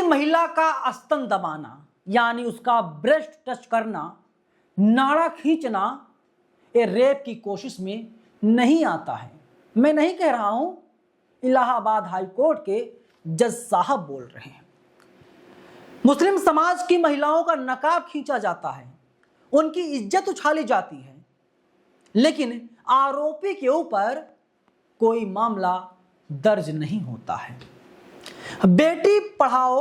महिला का स्तन दबाना यानी उसका ब्रेस्ट टच करना, नाड़ा खींचना, ये रेप की कोशिश में नहीं आता है। मैं नहीं कह रहा हूं, इलाहाबाद हाई कोर्ट के जज साहब बोल रहे हैं। मुस्लिम समाज की महिलाओं का नकाब खींचा जाता है, उनकी इज्जत उछाली जाती है, लेकिन आरोपी के ऊपर कोई मामला दर्ज नहीं होता है। बेटी पढ़ाओ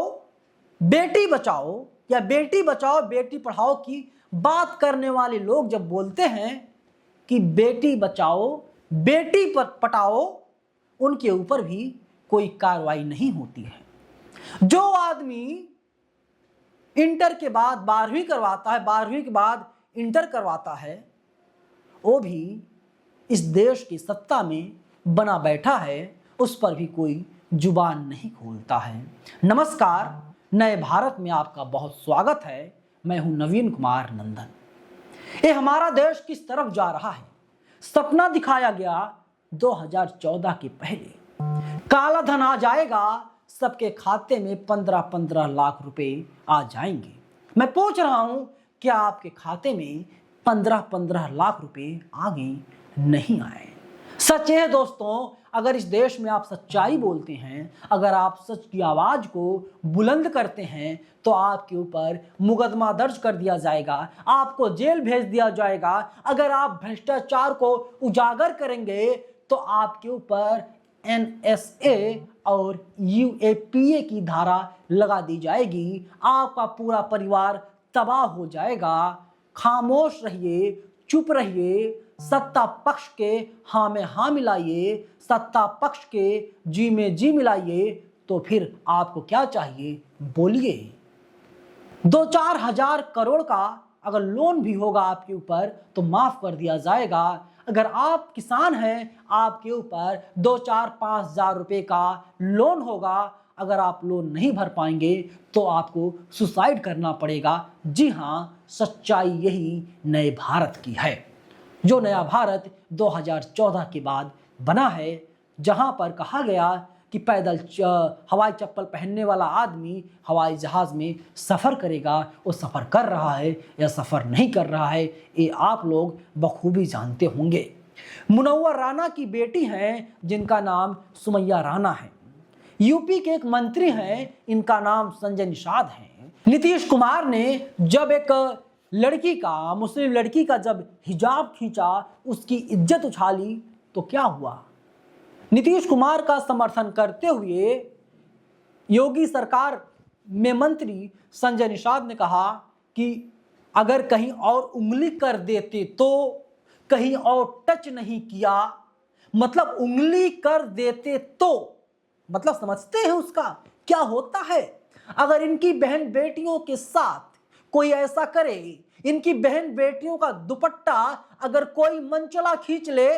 बेटी बचाओ या बेटी बचाओ बेटी पढ़ाओ की बात करने वाले लोग जब बोलते हैं कि बेटी बचाओ बेटी पढ़ाओ, उनके ऊपर भी कोई कार्रवाई नहीं होती है। जो आदमी इंटर के बाद 12वीं करवाता है, 12वीं के बाद इंटर करवाता है, वो भी इस देश की सत्ता में बना बैठा है, उस पर भी कोई जुबान नहीं खोलता है। नमस्कार, नए भारत में आपका बहुत स्वागत है। मैं हूं नवीन कुमार नंदन। ये हमारा देश किस तरफ जा रहा है? सपना दिखाया गया 2014 के पहले, काला धन आ जाएगा, सबके खाते में 15-15 लाख रुपए आ जाएंगे। मैं पूछ रहा हूं, क्या आपके खाते में 15-15 लाख रुपए आगे नहीं आए? सच है दोस्तों, अगर इस देश में आप सच्चाई बोलते हैं, अगर आप सच की आवाज को बुलंद करते हैं, तो आपके ऊपर मुकदमा दर्ज कर दिया जाएगा, आपको जेल भेज दिया जाएगा। अगर आप भ्रष्टाचार को उजागर करेंगे तो आपके ऊपर NSA और UAPA की धारा लगा दी जाएगी, आपका पूरा परिवार तबाह हो जाएगा। खामोश रहिए, चुप रहिए, सत्ता पक्ष के हाँ में हाँ मिलाइए, सत्ता पक्ष के जी में जी मिलाइए, तो फिर आपको क्या चाहिए बोलिए। 2-4 हजार करोड़ का अगर लोन भी होगा आपके ऊपर तो माफ कर दिया जाएगा। अगर आप किसान हैं, आपके ऊपर 2-4-5 हजार रुपए का लोन होगा, अगर आप लोन नहीं भर पाएंगे तो आपको सुसाइड करना पड़ेगा। जी हाँ, सच्चाई यही नए भारत की है, जो नया भारत 2014 के बाद बना है, जहां पर कहा गया कि पैदल हवाई चप्पल पहनने वाला आदमी हवाई जहाज में सफ़र करेगा। वो सफ़र कर रहा है या सफ़र नहीं कर रहा है, ये आप लोग बखूबी जानते होंगे। मुनव्वर राना की बेटी हैं जिनका नाम सुमैया राना है। यूपी के एक मंत्री हैं, इनका नाम संजय निषाद है। नीतीश कुमार ने जब एक लड़की का, मुस्लिम लड़की का जब हिजाब खींचा, उसकी इज्जत उछाली, तो क्या हुआ? नीतीश कुमार का समर्थन करते हुए योगी सरकार में मंत्री संजय निषाद ने कहा कि अगर कहीं और उंगली कर देते तो, कहीं और टच नहीं किया, मतलब उंगली कर देते तो, मतलब समझते हैं उसका क्या होता है? अगर इनकी बहन बेटियों के साथ कोई ऐसा करे, इनकी बहन बेटियों का दुपट्टा अगर कोई मनचला खींच ले,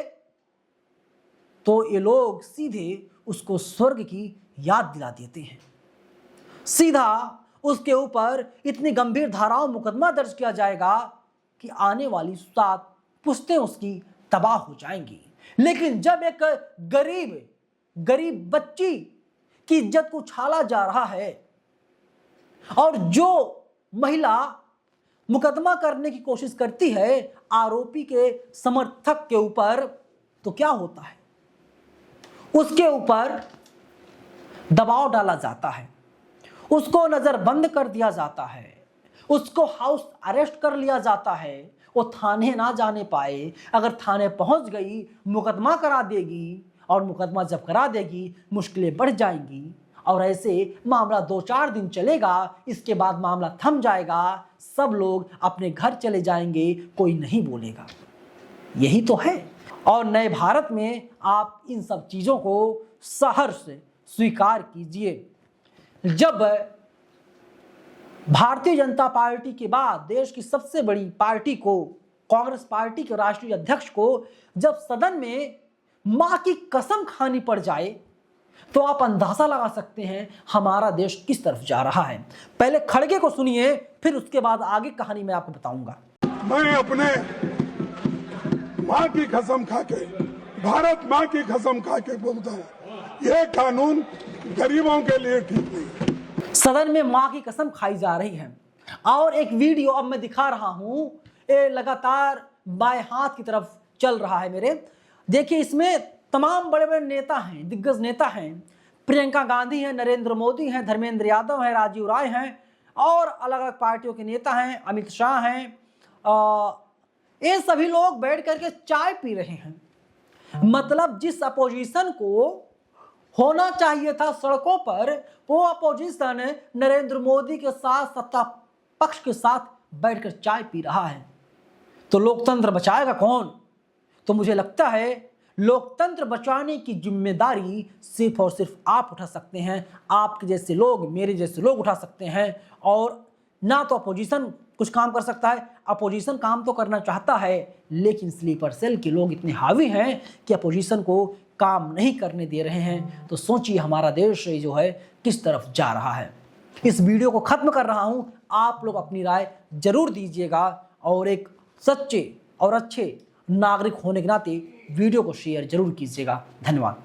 तो ये लोग सीधे उसको स्वर्ग की याद दिला देते हैं। सीधा उसके ऊपर इतनी गंभीर धाराओं मुकदमा दर्ज किया जाएगा कि आने वाली 7 पुश्तें उसकी तबाह हो जाएंगी। लेकिन जब एक गरीब बच्ची की इज्जत को छाला जा रहा है और जो महिला मुकदमा करने की कोशिश करती है आरोपी के समर्थक के ऊपर, तो क्या होता है? उसके ऊपर दबाव डाला जाता है, उसको नजरबंद कर दिया जाता है, उसको हाउस अरेस्ट कर लिया जाता है। वो थाने ना जाने पाए, अगर थाने पहुंच गई मुकदमा करा देगी, और मुकदमा जब करा देगी मुश्किलें बढ़ जाएंगी, और ऐसे मामला 2-4 दिन चलेगा, इसके बाद मामला थम जाएगा, सब लोग अपने घर चले जाएंगे, कोई नहीं बोलेगा। यही तो है। और नए भारत में आप इन सब चीज़ों को सहर्ष स्वीकार कीजिए। जब भारतीय जनता पार्टी के बाद देश की सबसे बड़ी पार्टी को, कांग्रेस पार्टी के राष्ट्रीय अध्यक्ष को जब सदन में मां की कसम खानी पड़ जाए, तो आप अंदाजा लगा सकते हैं हमारा देश किस तरफ जा रहा है। पहले खड़गे को सुनिए, फिर उसके बाद आगे कहानी मैं आपको बताऊंगा। मैं अपने मां की कसम खाके, भारत मां की कसम खाके बोलता हूं, यह कानून गरीबों के लिए ठीक नहीं। सदन में मां की कसम खाई जा रही है। और एक वीडियो अब मैं दिखा रहा हूं, ये लगातार बाएं हाथ की तरफ चल रहा है मेरे। देखिए, इसमें तमाम बड़े बड़े नेता हैं, दिग्गज नेता हैं। प्रियंका गांधी हैं, नरेंद्र मोदी हैं, धर्मेंद्र यादव हैं, राजीव राय हैं और अलग अलग पार्टियों के नेता हैं, अमित शाह हैं। ये सभी लोग बैठ करके चाय पी रहे हैं। मतलब जिस अपोजिशन को होना चाहिए था सड़कों पर, वो अपोजिशन नरेंद्र मोदी के साथ, सत्ता पक्ष के साथ बैठकर चाय पी रहा है। तो लोकतंत्र बचाएगा कौन? तो मुझे लगता है लोकतंत्र बचाने की जिम्मेदारी सिर्फ और सिर्फ आप उठा सकते हैं। आपके जैसे लोग, मेरे जैसे लोग उठा सकते हैं। और ना तो अपोजिशन कुछ काम कर सकता है, अपोजिशन काम तो करना चाहता है, लेकिन स्लीपर सेल के लोग इतने हावी हैं कि अपोजिशन को काम नहीं करने दे रहे हैं। तो सोचिए हमारा देश जो है किस तरफ जा रहा है। इस वीडियो को खत्म कर रहा हूं, आप लोग अपनी राय जरूर दीजिएगा और एक सच्चे और अच्छे नागरिक होने के नाते वीडियो को शेयर जरूर कीजिएगा। धन्यवाद।